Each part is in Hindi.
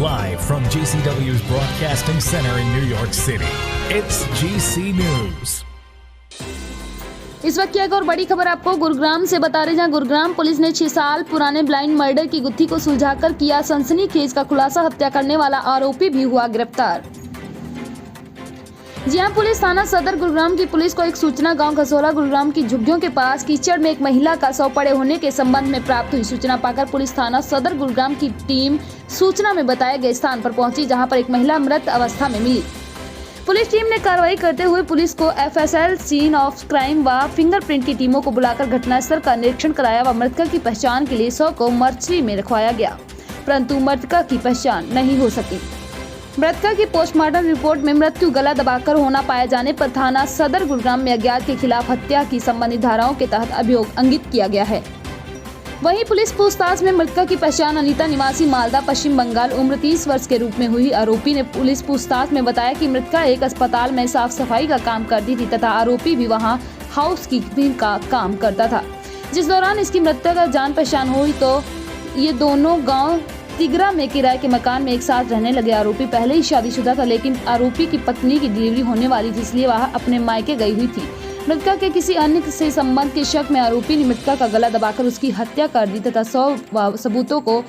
Live from GCW's Broadcasting Center in New York City, it's GC News. इस वक्त की एक और बड़ी खबर आपको गुरुग्राम से बता रहे, जहां गुरुग्राम पुलिस ने 6 साल पुराने ब्लाइंड मर्डर की गुत्थी को सुलझाकर किया सनसनीखेज का खुलासा। हत्या करने वाला आरोपी भी हुआ गिरफ्तार। जी हां, पुलिस थाना सदर गुरुग्राम की पुलिस को एक सूचना गांव घसोला गुरुग्राम की झुग्गियों के पास कीचड़ में एक महिला का शव पड़े होने के संबंध में प्राप्त हुई। सूचना पाकर पुलिस थाना सदर गुरुग्राम की टीम सूचना में बताए गए स्थान पर पहुंची, जहां पर एक महिला मृत अवस्था में मिली। पुलिस टीम ने कार्रवाई करते हुए पुलिस को एफएसएल, सीन ऑफ क्राइम व फिंगरप्रिंट की टीमों को बुलाकर घटनास्थल का निरीक्षण कराया व मृतका की पहचान के लिए शव को मर्चरी में रखवाया गया, परंतु मृतका की पहचान नहीं हो सकी। मृतका की पोस्टमार्टम रिपोर्ट में मृत्यु गला दबाकर होना पाए जाने पर थाना सदर गुरुग्राम में अज्ञात के खिलाफ हत्या की संबंधित धाराओं के तहत अभियोग अंकित किया गया है। वहीं पुलिस पूछताछ में मृतका की पहचान अनीता निवासी मालदा पश्चिम बंगाल उम्र 30 वर्ष के रूप में हुई। आरोपी ने पुलिस पूछताछ में बताया कि मृतका एक अस्पताल में साफ सफाई का काम करती थी तथा आरोपी भी वहां हाउसकीपिंग का काम करता था। जिस दौरान इसकी मृतका का जान पहचान हुई तो ये दोनों गाँव तिगरा में किराए के मकान में एक साथ रहने लगे। आरोपी पहले ही शादीशुदा था, लेकिन आरोपी की पत्नी की डिलीवरी होने वाली थी, इसलिए वह अपने मायके गई हुई थी। मृतका के किसी अन्य से संबंध के शक में आरोपी ने मृतका का गला दबाकर उसकी हत्या कर दी तथा सबूतों को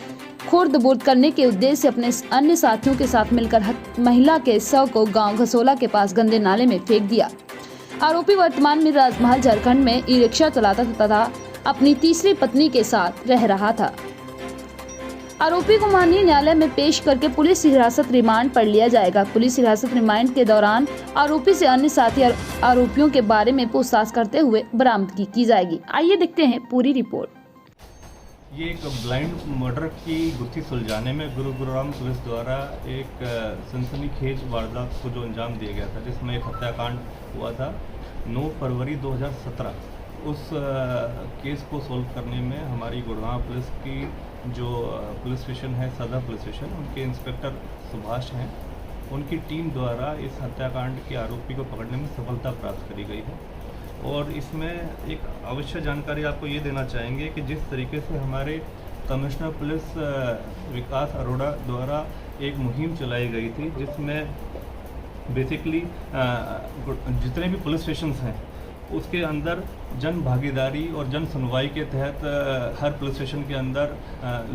खुर्द-बुर्द करने के उद्देश्य से अपने अन्य साथियों के साथ मिलकर महिला के शव को गांव घसोला के पास गंदे नाले में फेंक दिया। आरोपी वर्तमान में राजमहल झारखंड में ई रिक्शा चलाता था तथा अपनी तीसरी पत्नी के साथ रह रहा था। आरोपी को माननीय न्यायालय में पेश करके पुलिस हिरासत रिमांड पर लिया जाएगा। पुलिस हिरासत रिमांड के दौरान आरोपी से अन्य साथी आरोपियों के बारे में पूछताछ करते हुए बरामदगी की जाएगी। आइए देखते हैं पूरी रिपोर्ट। ये एक ब्लाइंड मर्डर की गुत्थी सुलझाने में गुरुग्राम पुलिस द्वारा एक सनसनीखेज वारदात को जो अंजाम दिया गया था, जिसमें एक हत्याकांड हुआ था 9 फरवरी 2017। उस केस को सोल्व करने में हमारी गुरुग्राम पुलिस की जो पुलिस स्टेशन है सदर पुलिस स्टेशन, उनके इंस्पेक्टर सुभाष हैं, उनकी टीम द्वारा इस हत्याकांड के आरोपी को पकड़ने में सफलता प्राप्त करी गई है। और इसमें एक अवश्य जानकारी आपको ये देना चाहेंगे कि जिस तरीके से हमारे कमिश्नर पुलिस विकास अरोड़ा द्वारा एक मुहिम चलाई गई थी, जिसमें बेसिकली जितने भी पुलिस स्टेशंस हैं उसके अंदर जन भागीदारी और जन सुनवाई के तहत हर पुलिस स्टेशन के अंदर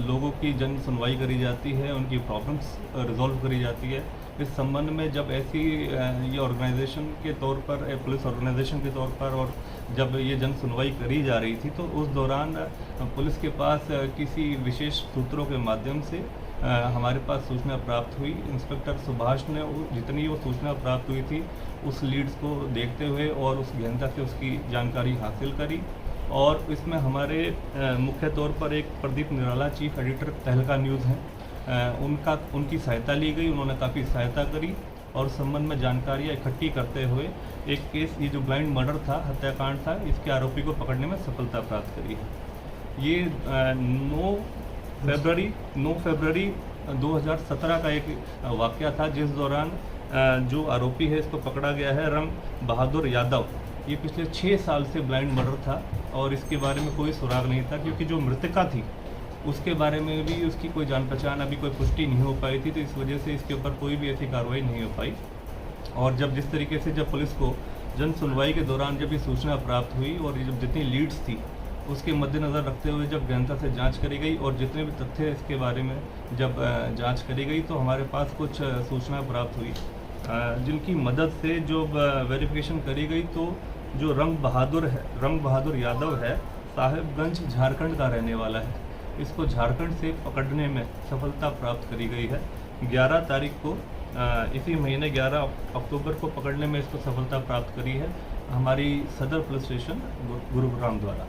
लोगों की जन सुनवाई करी जाती है, उनकी प्रॉब्लम्स रिजॉल्व करी जाती है। इस संबंध में जब ऐसी ये ऑर्गेनाइजेशन के तौर पर, पुलिस ऑर्गेनाइजेशन के तौर पर, और जब ये जन सुनवाई करी जा रही थी तो उस दौरान पुलिस के पास किसी विशेष सूत्रों के माध्यम से हमारे पास सूचना प्राप्त हुई। इंस्पेक्टर सुभाष ने जितनी वो सूचना प्राप्त हुई थी उस लीड्स को देखते हुए और उस गहनता से उसकी जानकारी हासिल करी, और इसमें हमारे मुख्य तौर पर एक प्रदीप निराला चीफ एडिटर तहलका न्यूज़ हैं, उनकी सहायता ली गई। उन्होंने काफ़ी सहायता करी और संबंध में जानकारियाँ इकट्ठी करते हुए एक केस, ये जो ब्लाइंड मर्डर था, हत्याकांड था, इसके आरोपी को पकड़ने में सफलता प्राप्त करी है। ये 9 फरवरी 2017 का एक वाक़या था, जिस दौरान जो आरोपी है इसको पकड़ा गया है रंग बहादुर यादव। ये पिछले 6 साल से ब्लाइंड मर्डर था और इसके बारे में कोई सुराग नहीं था, क्योंकि जो मृतका थी उसके बारे में भी उसकी कोई जान पहचान अभी कोई पुष्टि नहीं हो पाई थी, तो इस वजह से इसके ऊपर कोई भी ऐसी कार्रवाई नहीं हो पाई। और जब जिस तरीके से जब पुलिस को जन सुनवाई के दौरान जब ये सूचना प्राप्त हुई और ये जब जितनी लीड्स थी उसके मद्देनज़र रखते हुए जब गहनता से जांच करी गई और जितने भी तथ्य इसके बारे में जब जांच करी गई तो हमारे पास कुछ सूचना प्राप्त हुई, जिनकी मदद से जो वेरिफिकेशन करी गई तो जो रंग बहादुर यादव है, साहिबगंज झारखंड का रहने वाला है। इसको झारखंड से पकड़ने में सफलता प्राप्त करी गई है। 11 तारीख को इसी महीने 11 अक्टूबर को पकड़ने में इसको सफलता प्राप्त करी है हमारी सदर पुलिस स्टेशन गुरुग्राम द्वारा।